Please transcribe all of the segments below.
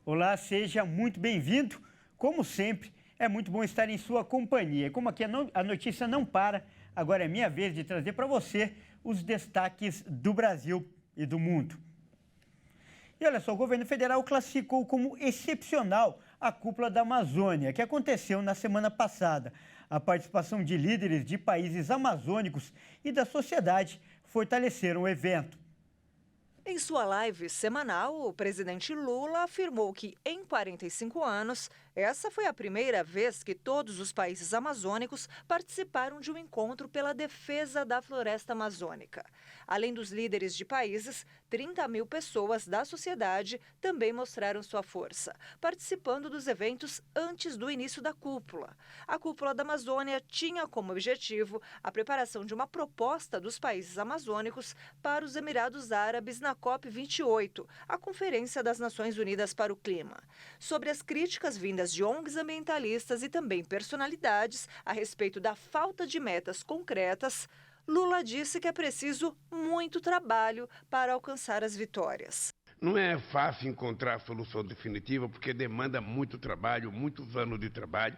Olá, seja muito bem-vindo. Como sempre, é muito bom estar em sua companhia. Como aqui a notícia não para, agora é minha vez de trazer para você os destaques do Brasil e do mundo. E olha só, o governo federal classificou como excepcional a cúpula da Amazônia, que aconteceu na semana passada. A participação de líderes de países amazônicos e da sociedade fortaleceram o evento. Em sua live semanal, o presidente Lula afirmou que, em 45 anos, essa foi a primeira vez que todos os países amazônicos participaram de um encontro pela defesa da floresta amazônica. Além dos líderes de países, 30 mil pessoas da sociedade também mostraram sua força, participando dos eventos antes do início da cúpula. A cúpula da Amazônia tinha como objetivo a preparação de uma proposta dos países amazônicos para os Emirados Árabes na COP28, a Conferência das Nações Unidas para o Clima. Sobre as críticas vindas de ONGs ambientalistas e também personalidades a respeito da falta de metas concretas, Lula disse que é preciso muito trabalho para alcançar as vitórias. Não é fácil encontrar a solução definitiva, porque demanda muito trabalho, muitos anos de trabalho,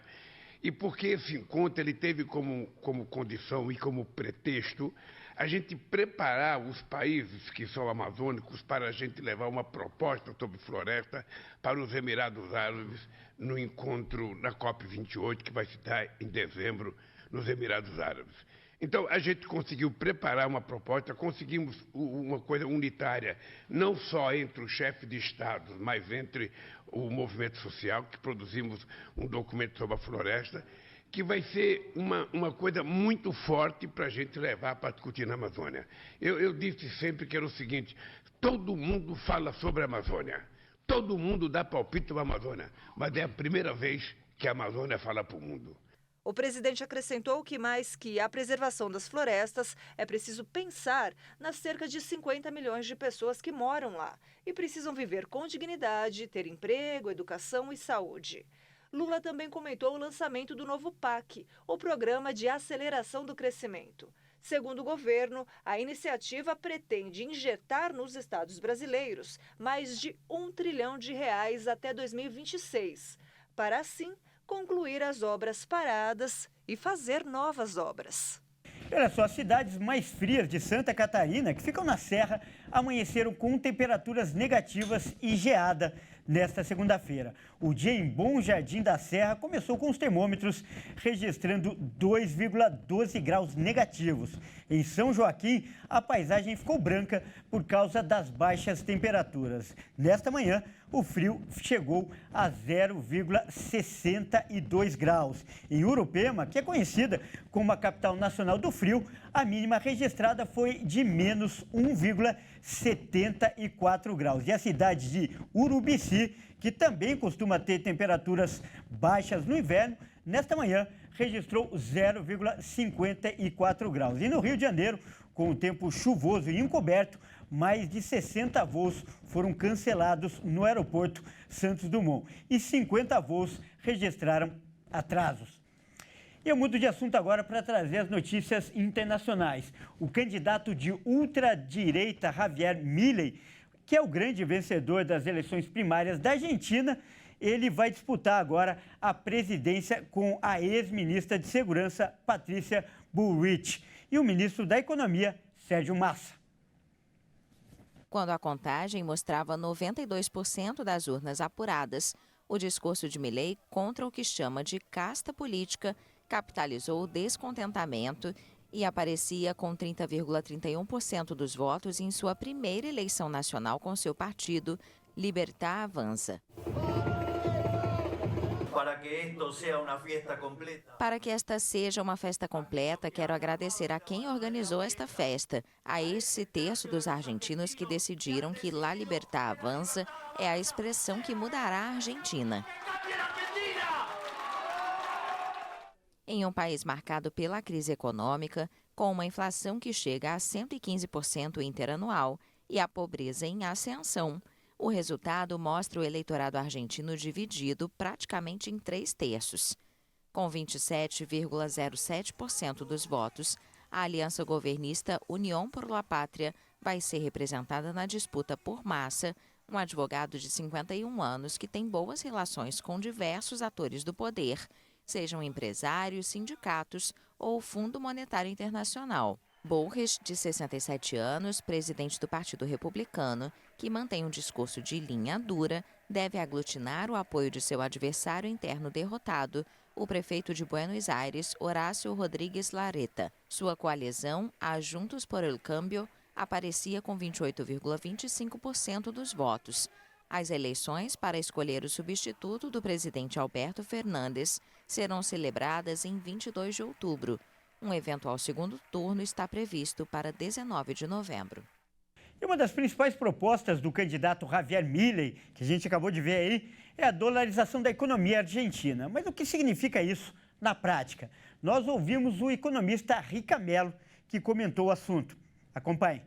e porque esse encontro ele teve como condição e como pretexto a gente preparar os países que são amazônicos para a gente levar uma proposta sobre floresta para os Emirados Árabes no encontro na COP28, que vai se dar em dezembro nos Emirados Árabes. Então, a gente conseguiu preparar uma proposta, conseguimos uma coisa unitária, não só entre os chefes de Estado, mas entre o movimento social, que produzimos um documento sobre a floresta, que vai ser uma coisa muito forte para a gente levar para discutir na Amazônia. Eu disse sempre que era o seguinte: todo mundo fala sobre a Amazônia, todo mundo dá palpite sobre a Amazônia, mas é a primeira vez que a Amazônia fala para o mundo. O presidente acrescentou que, mais que a preservação das florestas, é preciso pensar nas cerca de 50 milhões de pessoas que moram lá e precisam viver com dignidade, ter emprego, educação e saúde. Lula também comentou o lançamento do novo PAC, o Programa de Aceleração do Crescimento. Segundo o governo, a iniciativa pretende injetar nos estados brasileiros mais de R$1 trilhão até 2026, para assim concluir as obras paradas e fazer novas obras. Olha só, as cidades mais frias de Santa Catarina, que ficam na Serra, amanheceram com temperaturas negativas e geada nesta segunda-feira. O dia em Bom Jardim da Serra começou com os termômetros registrando 2,12 graus negativos. Em São Joaquim, a paisagem ficou branca por causa das baixas temperaturas. Nesta manhã, o frio chegou a 0,62 graus. Em Urupema, que é conhecida como a capital nacional do frio, a mínima registrada foi de menos 1,74 graus. E a cidade de Urubici, que também costuma ter temperaturas baixas no inverno, nesta manhã registrou 0,54 graus. E no Rio de Janeiro, com o tempo chuvoso e encoberto, mais de 60 voos foram cancelados no aeroporto Santos Dumont e 50 voos registraram atrasos. E eu mudo de assunto agora para trazer as notícias internacionais. O candidato de ultradireita Javier Milei, que é o grande vencedor das eleições primárias da Argentina, ele vai disputar agora a presidência com a ex-ministra de Segurança, Patrícia Bullrich, e o ministro da Economia, Sérgio Massa. Quando a contagem mostrava 92% das urnas apuradas, o discurso de Milei contra o que chama de casta política capitalizou o descontentamento e aparecia com 30,31% dos votos em sua primeira eleição nacional com seu partido, Libertad Avança. Para que esta seja uma festa completa, quero agradecer a quem organizou esta festa, a esse terço dos argentinos que decidiram que La Libertad Avança é a expressão que mudará a Argentina. Em um país marcado pela crise econômica, com uma inflação que chega a 115% interanual e a pobreza em ascensão, o resultado mostra o eleitorado argentino dividido praticamente em 3 terços. Com 27,07% dos votos, a aliança governista União por la Pátria vai ser representada na disputa por Massa, um advogado de 51 anos que tem boas relações com diversos atores do poder, sejam empresários, sindicatos ou o Fundo Monetário Internacional. Borges, de 67 anos, presidente do Partido Republicano, que mantém um discurso de linha dura, deve aglutinar o apoio de seu adversário interno derrotado, o prefeito de Buenos Aires, Horácio Rodrigues Larreta. Sua coalizão, a Juntos por el Cambio, aparecia com 28,25% dos votos. As eleições para escolher o substituto do presidente Alberto Fernandes serão celebradas em 22 de outubro. Um eventual segundo turno está previsto para 19 de novembro. E uma das principais propostas do candidato Javier Milei, que a gente acabou de ver aí, é a dolarização da economia argentina. Mas o que significa isso na prática? Nós ouvimos o economista Rica Mello, que comentou o assunto. Acompanhe.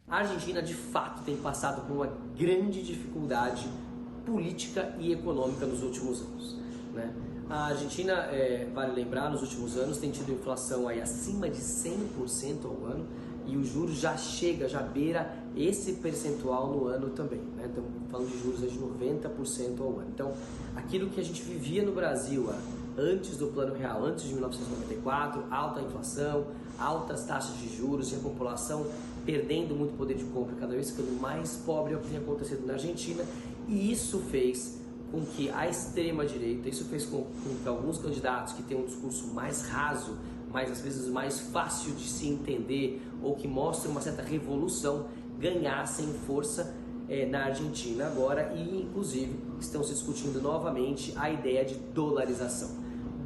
A Argentina, de fato, tem passado por uma grande dificuldade política e econômica nos últimos anos, né? A Argentina, vale lembrar, nos últimos anos tem tido inflação aí acima de 100% ao ano e o juros já beira esse percentual no ano também, né? Estamos falando de juros de 90% ao ano. Então, aquilo que a gente vivia no Brasil antes do Plano Real, antes de 1994, alta inflação, altas taxas de juros e a população perdendo muito poder de compra, cada vez ficando mais pobre, é o que tem acontecido na Argentina, e isso fez com que a extrema-direita, isso fez com que alguns candidatos que têm um discurso mais raso, às vezes mais fácil de se entender, ou que mostram uma certa revolução, ganhassem força na Argentina agora, e inclusive estão se discutindo novamente a ideia de dolarização.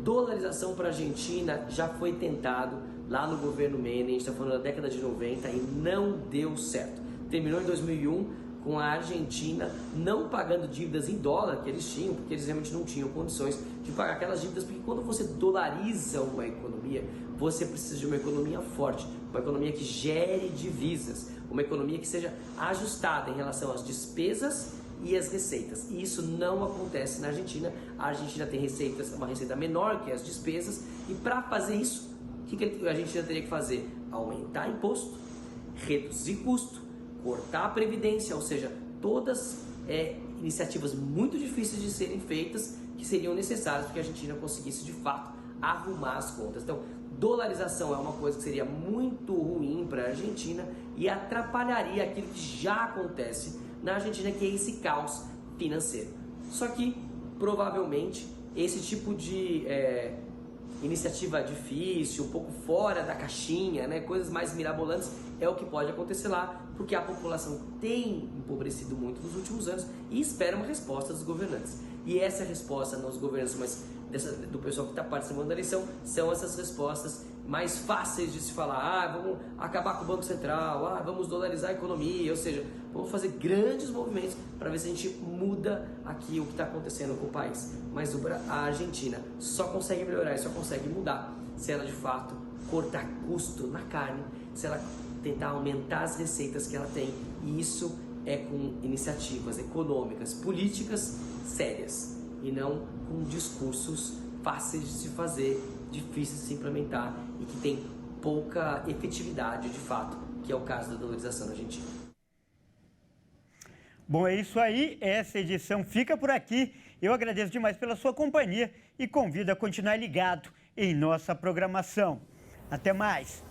Dolarização para a Argentina já foi tentado lá no governo Menem, a gente está falando da década de 90 e não deu certo. Terminou em 2001 com a Argentina não pagando dívidas em dólar que eles tinham, porque eles realmente não tinham condições de pagar aquelas dívidas, porque quando você dolariza uma economia, você precisa de uma economia forte, uma economia que gere divisas, uma economia que seja ajustada em relação às despesas e as receitas. E isso não acontece na Argentina. A Argentina tem uma receita menor que as despesas, e para fazer isso, o que a Argentina teria que fazer? Aumentar imposto, reduzir custo, cortar a previdência, ou seja, todas iniciativas muito difíceis de serem feitas, que seriam necessárias para que a Argentina conseguisse de fato arrumar as contas. Então, dolarização é uma coisa que seria muito ruim para a Argentina e atrapalharia aquilo que já acontece na Argentina, que é esse caos financeiro. Só que, provavelmente, esse tipo de iniciativa difícil, um pouco fora da caixinha, né, coisas mais mirabolantes, é o que pode acontecer lá, porque a população tem empobrecido muito nos últimos anos e espera uma resposta dos governantes. E essa resposta nos governantes, mas do pessoal que está participando da eleição, são essas respostas mais fáceis de se falar. Vamos acabar com o Banco Central, vamos dolarizar a economia, ou seja, vamos fazer grandes movimentos para ver se a gente muda aqui o que está acontecendo com o país. Mas a Argentina só consegue melhorar e só consegue mudar se ela de fato cortar custo na carne, se ela tentar aumentar as receitas que ela tem, e isso é com iniciativas econômicas, políticas sérias, e não com discursos fáceis de se fazer, difíceis de se implementar e que tem pouca efetividade de fato, que é o caso da dolarização na Argentina. Bom, é isso aí. Essa edição fica por aqui. Eu agradeço demais pela sua companhia e convido a continuar ligado em nossa programação. Até mais!